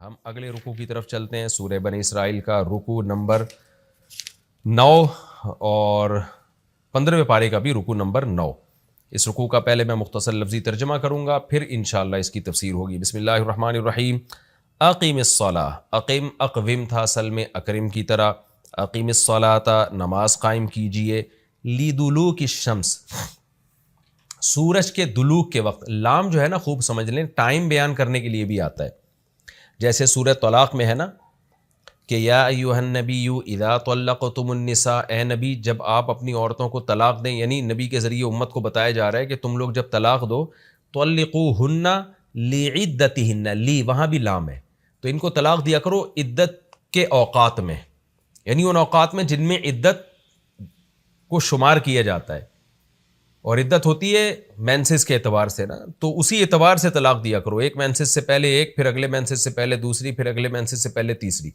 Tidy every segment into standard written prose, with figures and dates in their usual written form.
ہم اگلے رکوع کی طرف چلتے ہیں. سورہ بنی اسرائیل کا رکوع نمبر 9 اور 15ویں پارے کا بھی رکوع نمبر 9. اس رکوع کا پہلے میں مختصر لفظی ترجمہ کروں گا، پھر انشاءاللہ اس کی تفسیر ہوگی. بسم اللہ الرحمن الرحیم. اقیم الصلاۃ. اقوم تھا اصل میں اکرم کی طرح. اقیم الصلاۃ، نماز قائم کیجئے. لدلوک الشمس، سورج کے دلوک کے وقت. لام جو ہے نا خوب سمجھ لیں، ٹائم بیان کرنے کے لیے بھی آتا ہے. جیسے سورہ طلاق میں ہے نا کہ یا ایھا النبی اذا طلقتم النساء، اے نبی جب آپ اپنی عورتوں کو طلاق دیں، یعنی نبی کے ذریعے امت کو بتایا جا رہا ہے کہ تم لوگ جب طلاق دو طلقوہن لعدتہن، لی وہاں بھی لام ہے، تو ان کو طلاق دیا کرو عدت کے اوقات میں، یعنی ان اوقات میں جن میں عدت کو شمار کیا جاتا ہے. اور عدت ہوتی ہے مینسز کے اعتبار سے نا، تو اسی اعتبار سے طلاق دیا کرو. ایک مینسز سے پہلے ایک، پھر اگلے مینسز سے پہلے دوسری، پھر اگلے مینسز سے پہلے تیسری،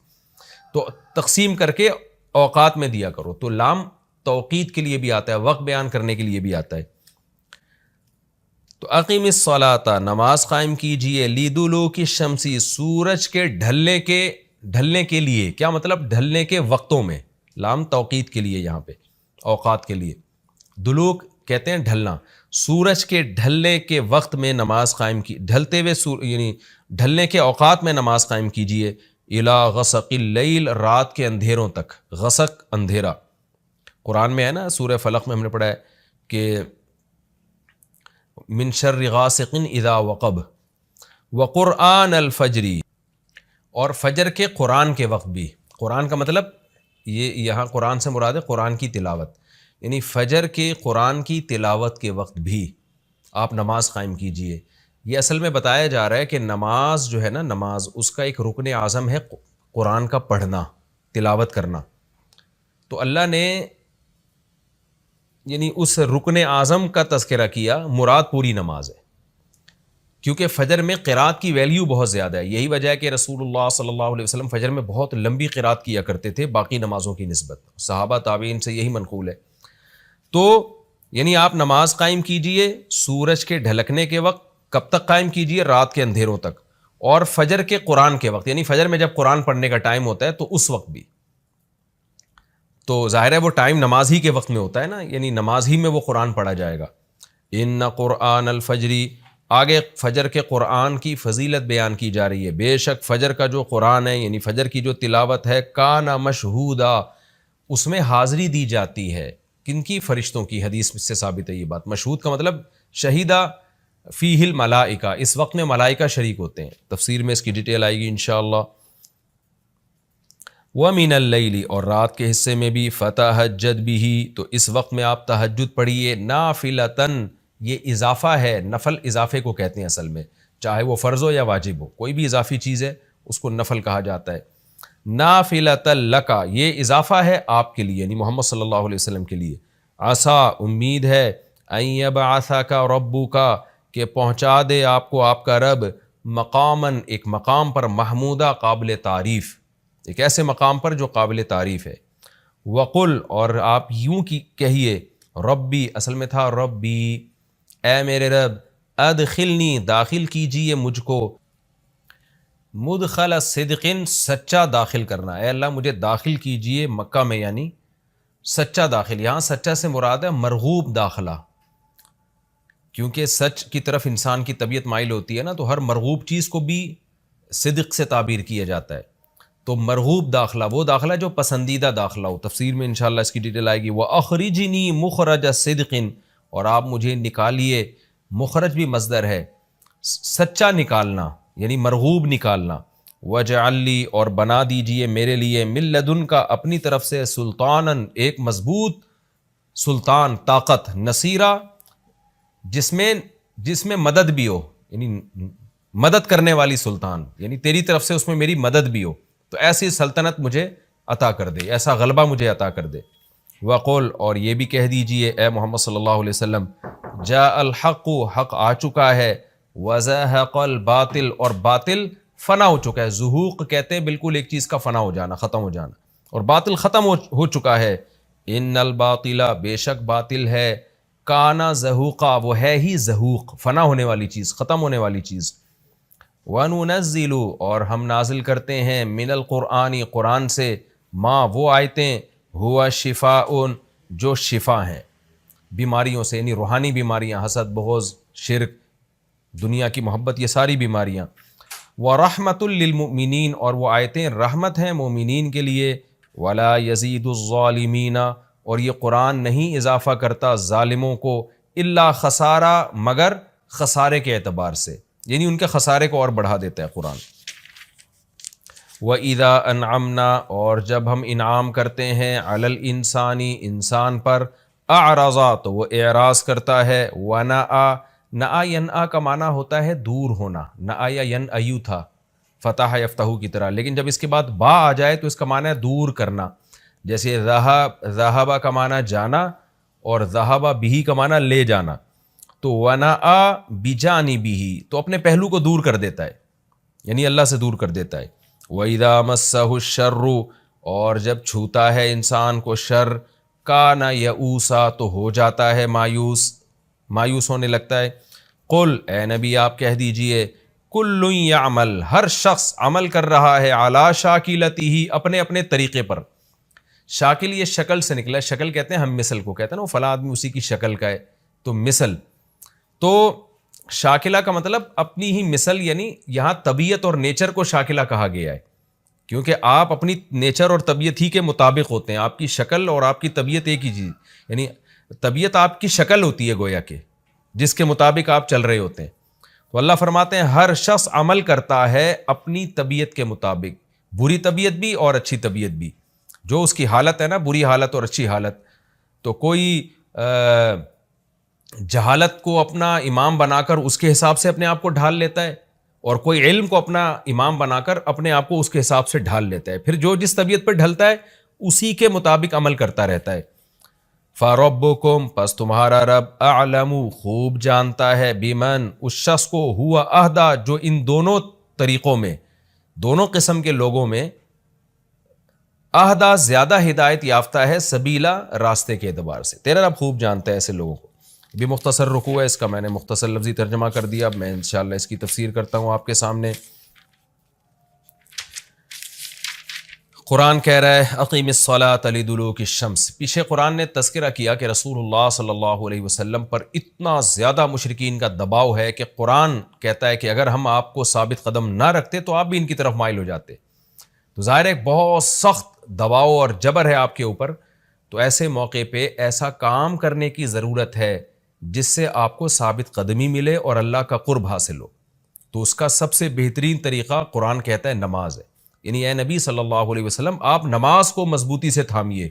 تو تقسیم کر کے اوقات میں دیا کرو. تو لام توقید کے لیے بھی آتا ہے، وقت بیان کرنے کے لیے بھی آتا ہے. تو اقیم الصلاۃ، نماز قائم کیجئے. لدلوک الشمس، سورج کے ڈھلنے کے لیے. کیا مطلب؟ ڈھلنے کے وقتوں میں. لام توقید کے لیے، یہاں پہ اوقات کے لیے. دلوک کہتے ہیں ڈھلنا. سورج کے ڈھلنے کے وقت میں نماز قائم کی، ڈھلتے ہوئے یعنی ڈھلنے کے اوقات میں نماز قائم کیجئے. الی غسق اللیل، رات کے اندھیروں تک. غسق اندھیرا، قرآن میں ہے نا، سورہ فلق میں ہم نے پڑھا ہے کہ من شر غاسق اذا وقب وقرآن الفجر، اور فجر کے قرآن کے وقت بھی. قرآن کا مطلب یہ یہاں قرآن سے مراد ہے قرآن کی تلاوت، یعنی فجر کے قرآن کی تلاوت کے وقت بھی آپ نماز قائم کیجئے. یہ اصل میں بتایا جا رہا ہے کہ نماز جو ہے نا، نماز اس کا ایک رکن اعظم ہے قرآن کا پڑھنا، تلاوت کرنا. تو اللہ نے یعنی اس رکن اعظم کا تذکرہ کیا، مراد پوری نماز ہے، کیونکہ فجر میں قرات کی ویلیو بہت زیادہ ہے. یہی وجہ ہے کہ رسول اللہ صلی اللہ علیہ وسلم فجر میں بہت لمبی قرات کیا کرتے تھے باقی نمازوں کی نسبت. صحابہ تابعین سے یہی منقول ہے. تو یعنی آپ نماز قائم کیجئے سورج کے ڈھلکنے کے وقت. کب تک قائم کیجئے؟ رات کے اندھیروں تک. اور فجر کے قرآن کے وقت، یعنی فجر میں جب قرآن پڑھنے کا ٹائم ہوتا ہے تو اس وقت بھی. تو ظاہر ہے وہ ٹائم نماز ہی کے وقت میں ہوتا ہے نا، یعنی نماز ہی میں وہ قرآن پڑھا جائے گا. ان قرآن الفجر، آگے فجر کے قرآن کی فضیلت بیان کی جا رہی ہے. بے شک فجر کا جو قرآن ہے، یعنی فجر کی جو تلاوت ہے، کان مشہودا، اس میں حاضری دی جاتی ہے. کن کی؟ فرشتوں کی. حدیث سے ثابت ہے یہ بات. مشہود کا مطلب شہیدہ فیہ الملائکہ، اس وقت میں ملائکہ شریک ہوتے ہیں. تفسیر میں اس کی ڈیٹیل آئے گی انشاءاللہ. وَمِنَ اللَّيْلِ، اور رات کے حصے میں بھی. فَتَہَجَّدْ بِهِ، تو اس وقت میں آپ تہجد پڑھیے. نافلۃً، یہ اضافہ ہے. نفل اضافے کو کہتے ہیں اصل میں، چاہے وہ فرض ہو یا واجب ہو، کوئی بھی اضافی چیز ہے اس کو نفل کہا جاتا ہے. نافلۃ لک، یہ اضافہ ہے آپ کے لیے، یعنی محمد صلی اللہ علیہ وسلم کے لیے. عسیٰ، امید ہے. ان یبعثک ربک، کہ پہنچا دے آپ کو آپ کا رب. مقاماً، ایک مقام پر. محمودہ، قابل تعریف، ایک ایسے مقام پر جو قابل تعریف ہے. وقل، اور آپ یوں کی کہیے. ربی، اصل میں تھا ربی، اے میرے رب. ادخلنی، داخل کیجئے مجھ کو. مدخل صدق، سچا داخل کرنا. اے اللہ مجھے داخل کیجئے مکہ میں، یعنی سچا داخل. یہاں سچا سے مراد ہے مرغوب داخلہ، کیونکہ سچ کی طرف انسان کی طبیعت مائل ہوتی ہے نا، تو ہر مرغوب چیز کو بھی صدق سے تعبیر کیا جاتا ہے. تو مرغوب داخلہ وہ داخلہ جو پسندیدہ داخلہ ہو. تفسیر میں انشاءاللہ اس کی ڈیٹیل آئے گی. وَأَخْرِجْنِي مُخْرَجَ صِدْقٍ، اور آپ مجھے نکالیے. مخرج بھی مصدر ہے، سچا نکالنا یعنی مرغوب نکالنا. وَاجْعَل لِّي، اور بنا دیجئے میرے لیے. مِن لَدُنْکَ، اپنی طرف سے. سلطاناً، ایک مضبوط سلطان، طاقت. نصیرہ، جس میں مدد بھی ہو، یعنی مدد کرنے والی سلطان، یعنی تیری طرف سے اس میں میری مدد بھی ہو. تو ایسی سلطنت مجھے عطا کر دے، ایسا غلبہ مجھے عطا کر دے. وقل، اور یہ بھی کہہ دیجئے اے محمد صلی اللہ علیہ وسلم. جاء الحق، حق آ چکا ہے. وزہق الباطل، اور باطل فنا ہو چکا ہے. زہوق کہتے ہیں بالکل ایک چیز کا فنا ہو جانا، ختم ہو جانا، اور باطل ختم ہو چکا ہے. ان الباطل، بے شک باطل ہے. کانا زہوقا، وہ ہے ہی زہوق، فنا ہونے والی چیز، ختم ہونے والی چیز. وَنُنَزِّلُ اور ہم نازل کرتے ہیں من القرآن قرآن سے ما وہ آیتیں ہوا شفاء جو شفا ہیں بیماریوں سے، یعنی روحانی بیماریاں، حسد، بغض، شرک، دنیا کی محبت، یہ ساری بیماریاں. وَرَحْمَةٌ لِّلْمُؤْمِنِينَ اور وہ آیتیں رحمت ہیں مومنین کے لیے. وَلَا يَزِيدُ الظَّالِمِينَ اور یہ قرآن نہیں اضافہ کرتا ظالموں کو الا خسارہ مگر خسارے کے اعتبار سے، یعنی ان کے خسارے کو اور بڑھا دیتا ہے قرآن. وَإِذَا أَنْعَمْنَا اور جب ہم انعام کرتے ہیں عَلَى الْإِنسَانِ انسان پر اعرضا تو وہ اعراض کرتا ہے. وَنَأَى نَأَ يَنْأَ کا معنی ہوتا ہے دور ہونا، نَأَ یا يَنْأَیُ تھا فتح یفتح کی طرح، لیکن جب اس کے بعد با آ جائے تو اس کا معنی ہے دور کرنا. جیسے ذہب کا معنی جانا اور ذہب بہ کا معنی لے جانا. تو وَنَأَى بِجَانِبِهِ تو اپنے پہلو کو دور کر دیتا ہے، یعنی اللہ سے دور کر دیتا ہے. وَإِذَا مَسَّهُ الشَّرُّ اور جب چھوتا ہے انسان کو شر کَانَ یئوسا تو ہو جاتا ہے مایوس ہونے لگتا ہے. قل اے نبی آپ کہہ دیجئے کل یعمل ہر شخص عمل کر رہا ہے علی شاکلتہ اپنے اپنے طریقے پر. شاکل یہ شکل سے نکلا ہے، شکل کہتے ہیں ہم مثل کو کہتے ہیں نا، وہ فلاں آدمی اسی کی شکل کا ہے تو مثل. تو شاکلہ کا مطلب اپنی ہی مثل، یعنی یہاں طبیعت اور نیچر کو شاکلہ کہا گیا ہے کیونکہ آپ اپنی نیچر اور طبیعت ہی کے مطابق ہوتے ہیں. آپ کی شکل اور آپ کی طبیعت ایک ہی چیز، یعنی طبیعت آپ کی شکل ہوتی ہے گویا کہ جس کے مطابق آپ چل رہے ہوتے ہیں. تو اللہ فرماتے ہیں ہر شخص عمل کرتا ہے اپنی طبیعت کے مطابق، بری طبیعت بھی اور اچھی طبیعت بھی، جو اس کی حالت ہے نا، بری حالت اور اچھی حالت. تو کوئی جہالت کو اپنا امام بنا کر اس کے حساب سے اپنے آپ کو ڈھال لیتا ہے، اور کوئی علم کو اپنا امام بنا کر اپنے آپ کو اس کے حساب سے ڈھال لیتا ہے. پھر جو جس طبیعت پر ڈھلتا ہے اسی کے مطابق عمل کرتا رہتا ہے. فَرَبُّكُمْ پس تمہارا رب اعلم خوب جانتا ہے بمن اس شخص کو ہوا اہدا جو ان دونوں طریقوں میں، دونوں قسم کے لوگوں میں اہدا زیادہ ہدایت یافتہ ہے، سبیلا راستے کے اعتبار سے. تیرا رب خوب جانتا ہے ایسے لوگوں کو. بھی مختصر رکوع ہے، اس کا میں نے مختصر لفظی ترجمہ کر دیا. اب میں انشاءاللہ اس کی تفسیر کرتا ہوں آپ کے سامنے. قرآن کہہ رہا ہے اقیم الصلاۃ لدلوک الشمس. پیچھے قرآن نے تذکرہ کیا کہ رسول اللہ صلی اللہ علیہ وسلم پر اتنا زیادہ مشرکین کا دباؤ ہے کہ قرآن کہتا ہے کہ اگر ہم آپ کو ثابت قدم نہ رکھتے تو آپ بھی ان کی طرف مائل ہو جاتے. تو ظاہر ہے بہت سخت دباؤ اور جبر ہے آپ کے اوپر. تو ایسے موقع پہ ایسا کام کرنے کی ضرورت ہے جس سے آپ کو ثابت قدمی ملے اور اللہ کا قرب حاصل ہو. تو اس کا سب سے بہترین طریقہ قرآن کہتا ہے نماز ہے. یعنی اے نبی صلی اللہ علیہ وسلم آپ نماز کو مضبوطی سے تھامیے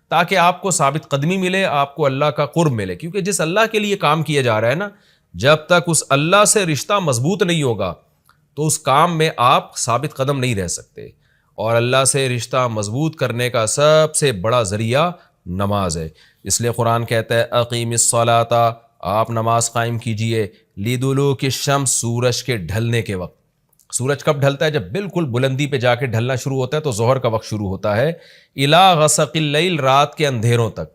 تاکہ آپ کو ثابت قدمی ملے، آپ کو اللہ کا قرب ملے. کیونکہ جس اللہ کے لیے کام کیا جا رہا ہے نا، جب تک اس اللہ سے رشتہ مضبوط نہیں ہوگا تو اس کام میں آپ ثابت قدم نہیں رہ سکتے. اور اللہ سے رشتہ مضبوط کرنے کا سب سے بڑا ذریعہ نماز ہے. اس لیے قرآن کہتا ہے اقیم الصلاۃ آپ نماز قائم کیجئے لدلوک الشمس سورج کے ڈھلنے کے وقت. سورج کب ڈھلتا ہے؟ جب بالکل بلندی پہ جا کے ڈھلنا شروع ہوتا ہے تو ظہر کا وقت شروع ہوتا ہے. الی غسق اللیل رات کے اندھیروں تک.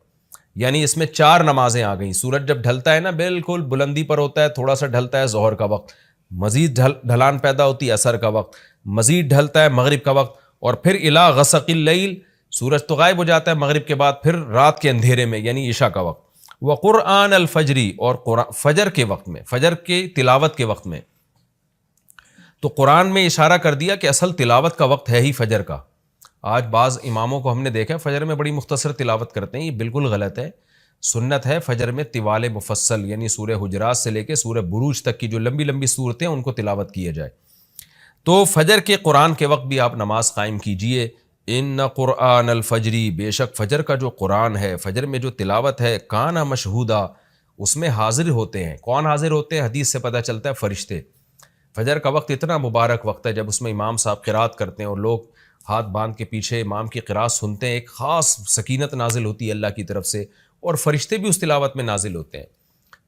یعنی اس میں 4 نمازیں آ گئیں. سورج جب ڈھلتا ہے نا بالکل بلندی پر ہوتا ہے، تھوڑا سا ڈھلتا ہے ظہر کا وقت، مزید ڈھلان پیدا ہوتی ہے عصر کا وقت، مزید ڈھلتا ہے مغرب کا وقت، اور پھر الی غسق اللیل سورج تو غائب ہو جاتا ہے مغرب کے بعد، پھر رات کے اندھیرے میں یعنی عشاء کا وقت. وقرآن الفجر اور فجر کے وقت میں، فجر کے تلاوت کے وقت میں. تو قرآن میں اشارہ کر دیا کہ اصل تلاوت کا وقت ہے ہی فجر کا. آج بعض اماموں کو ہم نے دیکھا فجر میں بڑی مختصر تلاوت کرتے ہیں، یہ بالکل غلط ہے. سنت ہے فجر میں طوال مفصل یعنی سورہ حجرات سے لے کے سورہ بروج تک کی جو لمبی لمبی صورتیں ان کو تلاوت کیا جائے. تو فجر کے قرآن کے وقت بھی آپ نماز قائم کیجئے. ان قرآن الفجری بے شک فجر کا جو قرآن ہے، فجر میں جو تلاوت ہے، کان مشہودہ اس میں حاضر ہوتے ہیں. کون حاضر ہوتے ہیں؟ حدیث سے پتہ چلتا ہے فرشتے. فجر کا وقت اتنا مبارک وقت ہے جب اس میں امام صاحب قرات کرتے ہیں اور لوگ ہاتھ باندھ کے پیچھے امام کی قرات سنتے ہیں. ایک خاص سکینت نازل ہوتی ہے اللہ کی طرف سے، اور فرشتے بھی اس تلاوت میں نازل ہوتے ہیں.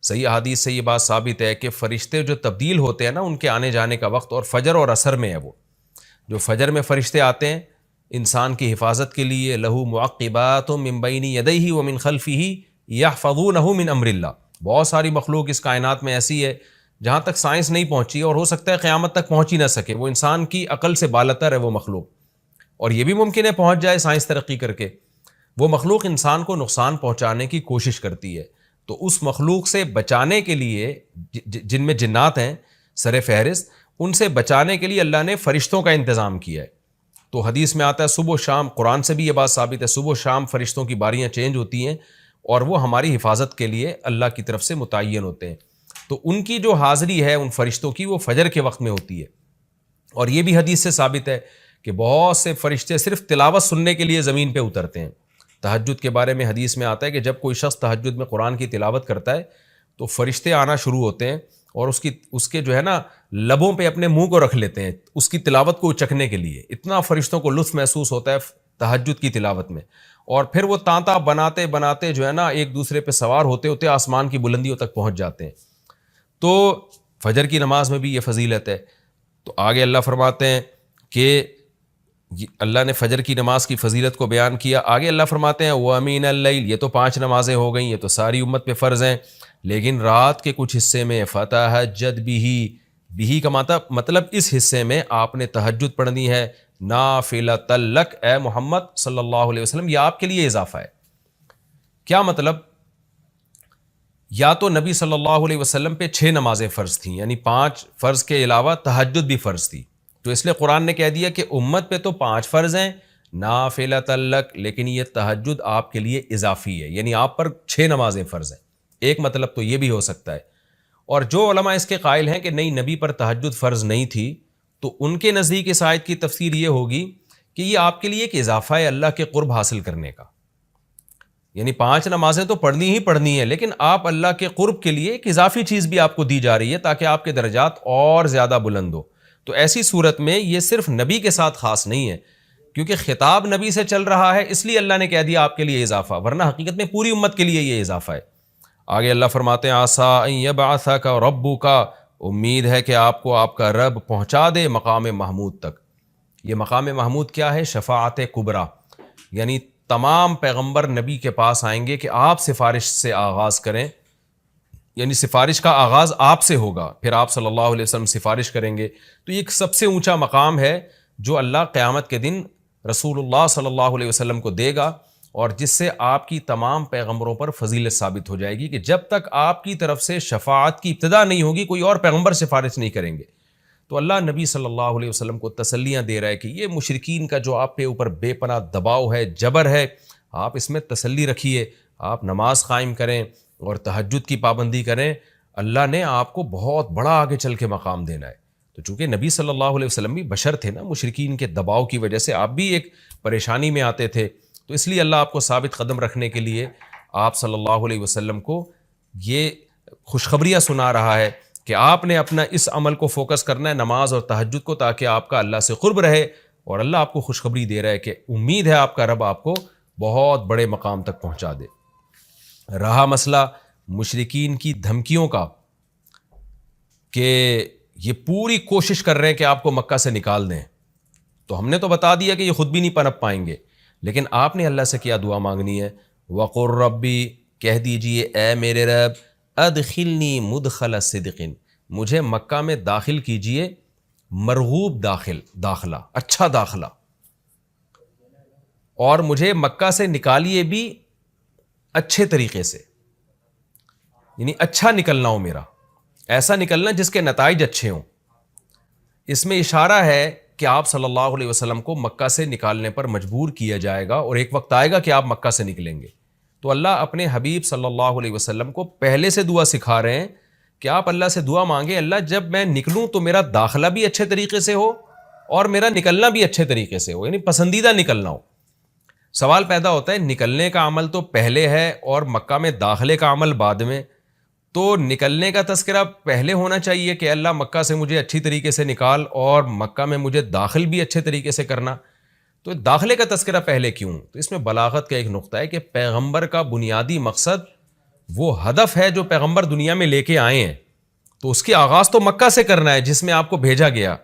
صحیح حدیث سے یہ بات ثابت ہے کہ فرشتے جو تبدیل ہوتے ہیں نا ان کے آنے جانے کا وقت اور فجر اور عصر میں ہے. وہ جو فجر میں فرشتے آتے ہیں انسان کی حفاظت کے لیے، لہو معقبات من بین یدیہ ومن خلفہ یحفظونہ من امر اللہ. بہت ساری مخلوق اس کائنات میں ایسی ہے جہاں تک سائنس نہیں پہنچی اور ہو سکتا ہے قیامت تک پہنچ ہی نہ سکے. وہ انسان کی عقل سے بالاتر ہے وہ مخلوق, اور یہ بھی ممکن ہے پہنچ جائے سائنس ترقی کر کے. وہ مخلوق انسان کو نقصان پہنچانے کی کوشش کرتی ہے, تو اس مخلوق سے بچانے کے لیے جن میں جنات ہیں سر فہرست, ان سے بچانے کے لیے اللہ نے فرشتوں کا انتظام کیا ہے. تو حدیث میں آتا ہے صبح و شام, قرآن سے بھی یہ بات ثابت ہے, صبح و شام فرشتوں کی باریاں چینج ہوتی ہیں اور وہ ہماری حفاظت کے لیے اللہ کی طرف سے متعین ہوتے ہیں. تو ان کی جو حاضری ہے ان فرشتوں کی وہ فجر کے وقت میں ہوتی ہے. اور یہ بھی حدیث سے ثابت ہے کہ بہت سے فرشتے صرف تلاوت سننے کے لیے زمین پہ اترتے ہیں. تہجد کے بارے میں حدیث میں آتا ہے کہ جب کوئی شخص تہجد میں قرآن کی تلاوت کرتا ہے تو فرشتے آنا شروع ہوتے ہیں اور اس کے جو ہے نا لبوں پہ اپنے منہ کو رکھ لیتے ہیں اس کی تلاوت کو چکھنے کے لیے. اتنا فرشتوں کو لطف محسوس ہوتا ہے تہجد کی تلاوت میں. اور پھر وہ تانتا بناتے بناتے جو ہے نا ایک دوسرے پہ سوار ہوتے ہوتے آسمان کی بلندیوں تک پہنچ جاتے ہیں. تو فجر کی نماز میں بھی یہ فضیلت ہے. تو آگے اللہ فرماتے ہیں کہ اللہ نے فجر کی نماز کی فضیلت کو بیان کیا. آگے اللہ فرماتے ہیں وَمِنَ اللَّيْلِ, یہ تو 5 نمازیں ہو گئیں, یہ تو ساری امت پہ فرض ہیں, لیکن رات کے کچھ حصے میں فَتَہَجَّدْ بِهِ کا مطلب اس حصے میں آپ نے تہجد پڑھنی ہے, نافلۃ لک, اے محمد صلی اللہ علیہ وسلم یہ آپ کے لیے اضافہ ہے. کیا مطلب؟ یا تو نبی صلی اللہ علیہ وسلم پہ 6 نمازیں فرض تھیں, یعنی 5 فرض کے علاوہ تہجد بھی فرض تھی, تو اس لیے قرآن نے کہہ دیا کہ امت پہ تو 5 فرض ہیں نافلۃ لک, لیکن یہ تہجد آپ کے لیے اضافی ہے, یعنی آپ پر 6 نمازیں فرض ہیں. ایک مطلب تو یہ بھی ہو سکتا ہے. اور جو علماء اس کے قائل ہیں کہ نہیں نبی پر تہجد فرض نہیں تھی, تو ان کے نزدیک اس آیت کی تفسیر یہ ہوگی کہ یہ آپ کے لیے ایک اضافہ ہے اللہ کے قرب حاصل کرنے کا. یعنی 5 نمازیں تو پڑھنی ہی پڑھنی ہے, لیکن آپ اللہ کے قرب کے لیے ایک اضافی چیز بھی آپ کو دی جا رہی ہے تاکہ آپ کے درجات اور زیادہ بلند ہو. تو ایسی صورت میں یہ صرف نبی کے ساتھ خاص نہیں ہے, کیونکہ خطاب نبی سے چل رہا ہے اس لیے اللہ نے کہہ دیا آپ کے لیے اضافہ, ورنہ حقیقت میں پوری امت کے لیے یہ اضافہ ہے. آگے اللہ فرماتے ہیں عسیٰ ان یبعثک ربک, امید ہے کہ آپ کو آپ کا رب پہنچا دے مقام محمود تک. یہ مقام محمود کیا ہے؟ شفاعت کبریٰ, یعنی تمام پیغمبر نبی کے پاس آئیں گے کہ آپ سفارش سے آغاز کریں, یعنی سفارش کا آغاز آپ سے ہوگا, پھر آپ صلی اللہ علیہ وسلم سفارش کریں گے. تو یہ ایک سب سے اونچا مقام ہے جو اللہ قیامت کے دن رسول اللہ صلی اللہ علیہ وسلم کو دے گا, اور جس سے آپ کی تمام پیغمبروں پر فضیلت ثابت ہو جائے گی کہ جب تک آپ کی طرف سے شفاعت کی ابتدا نہیں ہوگی کوئی اور پیغمبر سفارش نہیں کریں گے. تو اللہ نبی صلی اللہ علیہ وسلم کو تسلیاں دے رہا ہے کہ یہ مشرکین کا جو آپ پہ اوپر بے پناہ دباؤ ہے, جبر ہے, آپ اس میں تسلی رکھیے, آپ نماز قائم کریں اور تہجد کی پابندی کریں, اللہ نے آپ کو بہت بڑا آگے چل کے مقام دینا ہے. تو چونکہ نبی صلی اللہ علیہ وسلم بھی بشر تھے نا, مشرکین کے دباؤ کی وجہ سے آپ بھی ایک پریشانی میں آتے تھے, تو اس لیے اللہ آپ کو ثابت قدم رکھنے کے لیے آپ صلی اللہ علیہ وسلم کو یہ خوشخبریاں سنا رہا ہے کہ آپ نے اپنا اس عمل کو فوکس کرنا ہے, نماز اور تہجد کو, تاکہ آپ کا اللہ سے قرب رہے. اور اللہ آپ کو خوشخبری دے رہا ہے کہ امید ہے آپ کا رب آپ کو بہت بڑے مقام تک پہنچا دے. رہا مسئلہ مشرکین کی دھمکیوں کا کہ یہ پوری کوشش کر رہے ہیں کہ آپ کو مکہ سے نکال دیں, تو ہم نے تو بتا دیا کہ یہ خود بھی نہیں پنپ پائیں گے, لیکن آپ نے اللہ سے کیا دعا مانگنی ہے؟ وَقُلْ رَبِّ, کہہ دیجئے اے میرے رب, ادخلنی مدخل صدق, مجھے مکہ میں داخل کیجئے مرغوب داخلہ, اچھا داخلہ, اور مجھے مکہ سے نکالیے بھی اچھے طریقے سے, یعنی اچھا نکلنا ہو میرا, ایسا نکلنا جس کے نتائج اچھے ہوں. اس میں اشارہ ہے کہ آپ صلی اللہ علیہ وسلم کو مکہ سے نکالنے پر مجبور کیا جائے گا, اور ایک وقت آئے گا کہ آپ مکہ سے نکلیں گے. تو اللہ اپنے حبیب صلی اللہ علیہ وسلم کو پہلے سے دعا سکھا رہے ہیں کہ آپ اللہ سے دعا مانگیں, اللہ جب میں نکلوں تو میرا داخلہ بھی اچھے طریقے سے ہو اور میرا نکلنا بھی اچھے طریقے سے ہو, یعنی پسندیدہ نکلنا ہو. سوال پیدا ہوتا ہے نکلنے کا عمل تو پہلے ہے اور مکہ میں داخلے کا عمل بعد میں, تو نکلنے کا تذکرہ پہلے ہونا چاہیے کہ اللہ مکہ سے مجھے اچھی طریقے سے نکال, اور مکہ میں مجھے داخل بھی اچھے طریقے سے کرنا. تو داخلے کا تذکرہ پہلے کیوں؟ تو اس میں بلاغت کا ایک نقطہ ہے کہ پیغمبر کا بنیادی مقصد وہ ہدف ہے جو پیغمبر دنیا میں لے کے آئے ہیں, تو اس کی آغاز تو مکہ سے کرنا ہے جس میں آپ کو بھیجا گیا,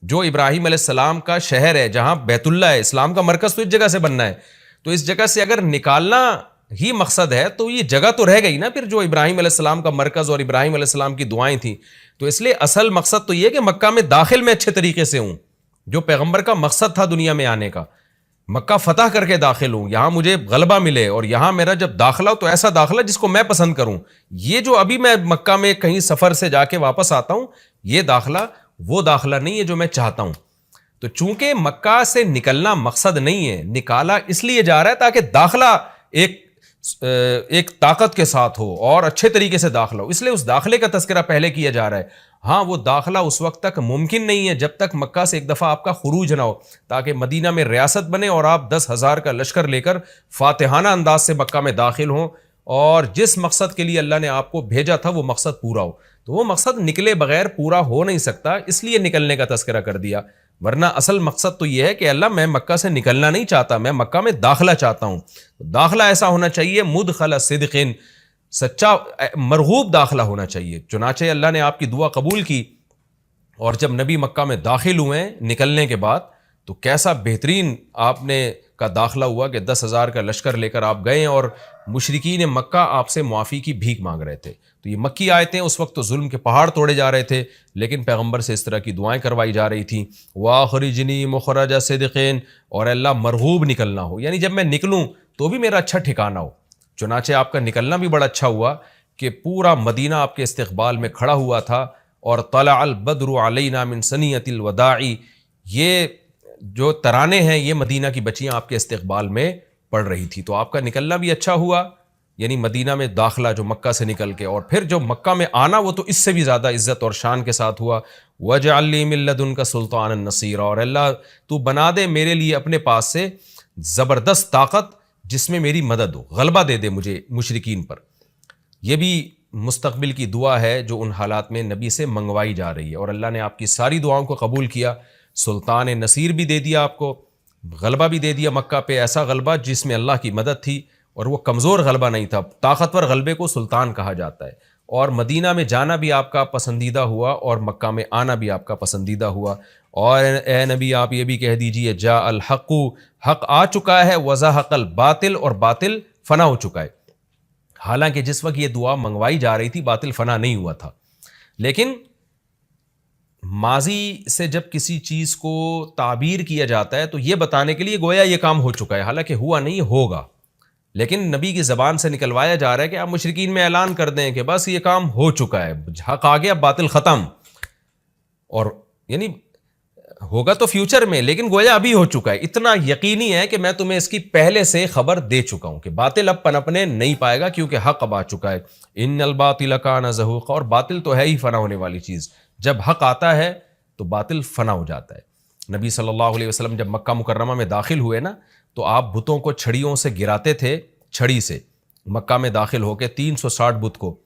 جو ابراہیم علیہ السلام کا شہر ہے, جہاں بیت اللہ ہے, اسلام کا مرکز تو اس جگہ سے بننا ہے. تو اس جگہ سے اگر نکالنا ہی مقصد ہے تو یہ جگہ تو رہ گئی نا پھر جو ابراہیم علیہ السلام کا مرکز اور ابراہیم علیہ السلام کی دعائیں تھیں. تو اس لیے اصل مقصد تو یہ کہ مکہ میں داخل میں اچھے طریقے سے ہوں, جو پیغمبر کا مقصد تھا دنیا میں آنے کا, مکہ فتح کر کے داخل ہوں, یہاں مجھے غلبہ ملے, اور یہاں میرا جب داخلہ ہو تو ایسا داخلہ جس کو میں پسند کروں. یہ جو ابھی میں مکہ میں کہیں سفر سے جا کے واپس آتا ہوں, یہ داخلہ وہ داخلہ نہیں ہے جو میں چاہتا ہوں. تو چونکہ مکہ سے نکلنا مقصد نہیں ہے, نکالا اس لیے جا رہا ہے تاکہ داخلہ ایک طاقت کے ساتھ ہو اور اچھے طریقے سے داخلہ ہو, اس لیے اس داخلے کا تذکرہ پہلے کیا جا رہا ہے. ہاں وہ داخلہ اس وقت تک ممکن نہیں ہے جب تک مکہ سے ایک دفعہ آپ کا خروج نہ ہو, تاکہ مدینہ میں ریاست بنے اور آپ 10,000 کا لشکر لے کر فاتحانہ انداز سے مکہ میں داخل ہوں, اور جس مقصد کے لیے اللہ نے آپ کو بھیجا تھا وہ مقصد پورا ہو. تو وہ مقصد نکلے بغیر پورا ہو نہیں سکتا, اس لیے نکلنے کا تذکرہ کر دیا. ورنہ اصل مقصد تو یہ ہے کہ اللہ میں مکہ سے نکلنا نہیں چاہتا, میں مکہ میں داخلہ چاہتا ہوں. داخلہ ایسا ہونا چاہیے مدخل صدق, سچا مرغوب داخلہ ہونا چاہیے. چنانچہ اللہ نے آپ کی دعا قبول کی, اور جب نبی مکہ میں داخل ہوئے نکلنے کے بعد تو کیسا بہترین آپ نے کا داخلہ ہوا کہ 10,000 کا لشکر لے کر آپ گئے, اور مشرکین مکہ آپ سے معافی کی بھیک مانگ رہے تھے. تو یہ مکی آیتیں اس وقت تو ظلم کے پہاڑ توڑے جا رہے تھے, لیکن پیغمبر سے اس طرح کی دعائیں کروائی جا رہی تھیں, وَأَخْرِجْنِي مُخْرَجَ صِدْقٍ, اور اللہ مرغوب نکلنا ہو, یعنی جب میں نکلوں تو بھی میرا اچھا ٹھکانہ ہو. چنانچہ آپ کا نکلنا بھی بڑا اچھا ہوا کہ پورا مدینہ آپ کے استقبال میں کھڑا ہوا تھا, اور طلع البدر علینا من ثنیۃ الوداع, یہ جو ترانے ہیں یہ مدینہ کی بچیاں آپ کے استقبال میں پڑھ رہی تھی. تو آپ کا نکلنا بھی اچھا ہوا, یعنی مدینہ میں داخلہ جو مکہ سے نکل کے, اور پھر جو مکہ میں آنا وہ تو اس سے بھی زیادہ عزت اور شان کے ساتھ ہوا. وَاجْعَلْ لِي مِن لَّدُنْكَ سُلْطَانًا نَصِيرًا, اور اللہ تو بنا دے میرے لیے اپنے پاس سے زبردست طاقت جس میں میری مدد ہو, غلبہ دے دے مجھے مشرکین پر. یہ بھی مستقبل کی دعا ہے جو ان حالات میں نبی سے منگوائی جا رہی ہے, اور اللہ نے آپ کی ساری دعاؤں کو قبول کیا. سلطان نصیر بھی دے دیا آپ کو, غلبہ بھی دے دیا مکہ پہ, ایسا غلبہ جس میں اللہ کی مدد تھی, اور وہ کمزور غلبہ نہیں تھا. طاقتور غلبے کو سلطان کہا جاتا ہے. اور مدینہ میں جانا بھی آپ کا پسندیدہ ہوا, اور مکہ میں آنا بھی آپ کا پسندیدہ ہوا. اور اے نبی آپ یہ بھی کہہ دیجئے جاء الحق, حق آ چکا ہے, وزہق الباطل, اور باطل فنا ہو چکا ہے. حالانکہ جس وقت یہ دعا منگوائی جا رہی تھی باطل فنا نہیں ہوا تھا, لیکن ماضی سے جب کسی چیز کو تعبیر کیا جاتا ہے تو یہ بتانے کے لیے گویا یہ کام ہو چکا ہے, حالانکہ ہوا نہیں, ہوگا. لیکن نبی کی زبان سے نکلوایا جا رہا ہے کہ آپ مشرکین میں اعلان کر دیں کہ بس یہ کام ہو چکا ہے, حق آ گیا, باطل ختم. اور یعنی ہوگا تو فیوچر میں, لیکن گویا ابھی ہو چکا ہے. اتنا یقینی ہے کہ میں تمہیں اس کی پہلے سے خبر دے چکا ہوں کہ باطل اب پنپنے نہیں پائے گا, کیونکہ حق اب آ چکا ہے. ان الباطل کان زہوقا, اور باطل تو ہے ہی فنا ہونے والی چیز, جب حق آتا ہے تو باطل فنا ہو جاتا ہے. نبی صلی اللہ علیہ وسلم جب مکہ مکرمہ میں داخل ہوئے نا, تو آپ بتوں کو چھڑیوں سے گراتے تھے, چھڑی سے مکہ میں داخل ہو کے 360 بت کو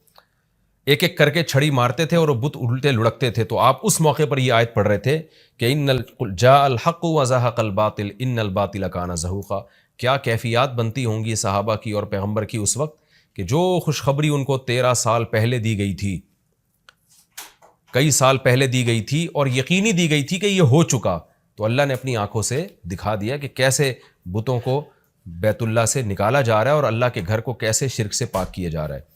ایک ایک کر کے چھڑی مارتے تھے, اور وہ بت الٹے لڑکتے تھے. تو آپ اس موقع پر یہ آیت پڑھ رہے تھے کہ ان جاء الحق وزہق الباطل ان الباطل کان زہوقا. کیا کیفیات بنتی ہوں گی صحابہ کی اور پیغمبر کی اس وقت, کہ جو خوشخبری ان کو 13 سال پہلے دی گئی تھی, کئی سال پہلے دی گئی تھی, اور یقینی دی گئی تھی کہ یہ ہو چکا, تو اللہ نے اپنی آنکھوں سے دکھا دیا کہ کیسے بتوں کو بیت اللہ سے نکالا جا رہا ہے, اور اللہ کے گھر کو کیسے شرک سے پاک کیا جا رہا ہے.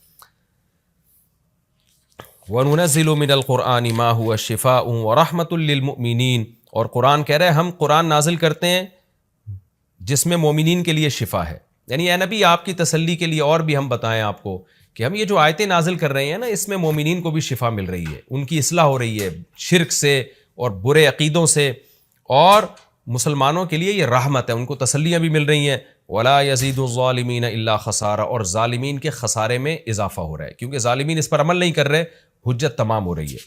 وَنُنَزِّلُ مِنَ الْقُرْآنِ مَا هُوَ شِفَاءٌ وَرَحْمَةٌ لِّلْمُؤْمِنِينَ, اور قرآن کہہ رہے ہیں ہم قرآن نازل کرتے ہیں جس میں مومنین کے لیے شفا ہے. یعنی اے نبی آپ کی تسلی کے لیے اور بھی ہم بتائیں آپ کو کہ ہم یہ جو آیتیں نازل کر رہے ہیں نا, اس میں مومنین کو بھی شفا مل رہی ہے, ان کی اصلاح ہو رہی ہے شرک سے اور برے عقیدوں سے, اور مسلمانوں کے لیے یہ رحمت ہے, ان کو تسلیاں بھی مل رہی ہیں. وَلَا يَزِيدُ الظَّالِمِينَ إِلَّا خَسَارًا, اور ظالمین کے خسارے میں اضافہ ہو رہا ہے, کیونکہ ظالمین اس پر عمل نہیں کر رہے, حجت تمام ہو رہی ہے.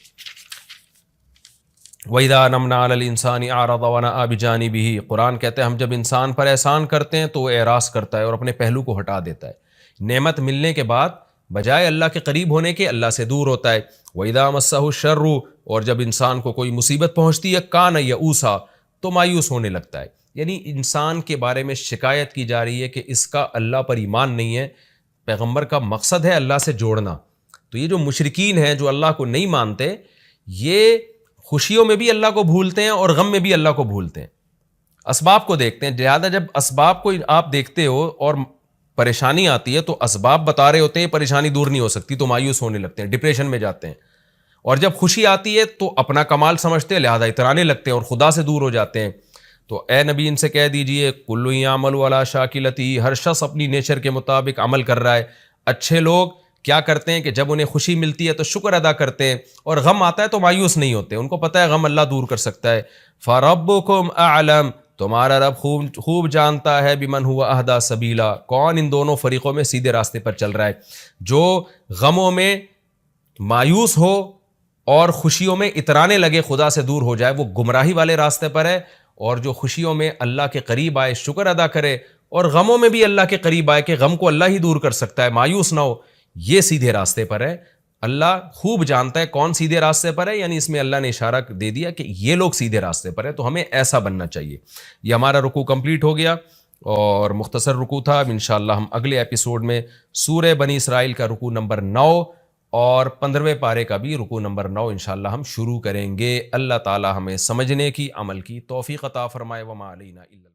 وَإِذَا نَمْنَا عَلَى الْإِنسَانِ أَعْرَضَ وَنَأَىٰ بِجَانِبِهِ, قرآن کہتے ہیں ہم جب انسان پر احسان کرتے ہیں تو وہ اعراض کرتا ہے اور اپنے پہلو کو ہٹا دیتا ہے. نعمت ملنے کے بعد بجائے اللہ کے قریب ہونے کے اللہ سے دور ہوتا ہے. وَإِذَا مَسَّهُ الشَّرُّ, اور جب انسان کو کوئی مصیبت پہنچتی ہے, كَانَ يَئُوسًا, تو مایوس ہونے لگتا ہے. یعنی انسان کے بارے میں شکایت کی جا رہی ہے کہ اس کا اللہ پر ایمان نہیں ہے. پیغمبر کا مقصد ہے اللہ سے جوڑنا. تو یہ جو مشرکین ہیں جو اللہ کو نہیں مانتے, یہ خوشیوں میں بھی اللہ کو بھولتے ہیں اور غم میں بھی اللہ کو بھولتے ہیں, اسباب کو دیکھتے ہیں. لہٰذا جب اسباب کو آپ دیکھتے ہو اور پریشانی آتی ہے تو اسباب بتا رہے ہوتے ہیں پریشانی دور نہیں ہو سکتی تو مایوس ہونے لگتے ہیں, ڈپریشن میں جاتے ہیں. اور جب خوشی آتی ہے تو اپنا کمال سمجھتے ہیں, لہذا اترانے لگتے ہیں اور خدا سے دور ہو جاتے ہیں. تو اے نبی ان سے کہہ دیجئے کل یعمل علی شاکلتی, ہر شخص اپنی نیچر کے مطابق عمل کر رہا ہے. اچھے لوگ کیا کرتے ہیں کہ جب انہیں خوشی ملتی ہے تو شکر ادا کرتے ہیں, اور غم آتا ہے تو مایوس نہیں ہوتے, ان کو پتہ ہے غم اللہ دور کر سکتا ہے. فربکم اعلم, تمہارا رب خوب جانتا ہے بمن ہوا اہدی سبیلا, کون ان دونوں فریقوں میں سیدھے راستے پر چل رہا ہے. جو غموں میں مایوس ہو اور خوشیوں میں اترانے لگے, خدا سے دور ہو جائے, وہ گمراہی والے راستے پر ہے. اور جو خوشیوں میں اللہ کے قریب آئے, شکر ادا کرے, اور غموں میں بھی اللہ کے قریب آئے کہ غم کو اللہ ہی دور کر سکتا ہے, مایوس نہ ہو, یہ سیدھے راستے پر ہے. اللہ خوب جانتا ہے کون سیدھے راستے پر ہے, یعنی اس میں اللہ نے اشارہ دے دیا کہ یہ لوگ سیدھے راستے پر ہے, تو ہمیں ایسا بننا چاہیے. یہ ہمارا رکوع کمپلیٹ ہو گیا اور مختصر رکوع تھا. اب انشاءاللہ ہم اگلے ایپیسوڈ میں سورہ بنی اسرائیل کا رکوع نمبر 9 اور 15ویں پارے کا بھی رکوع نمبر 9 انشاءاللہ ہم شروع کریں گے. اللہ تعالی ہمیں سمجھنے کی, عمل کی توفیق عطا فرمائے. وما علینا الا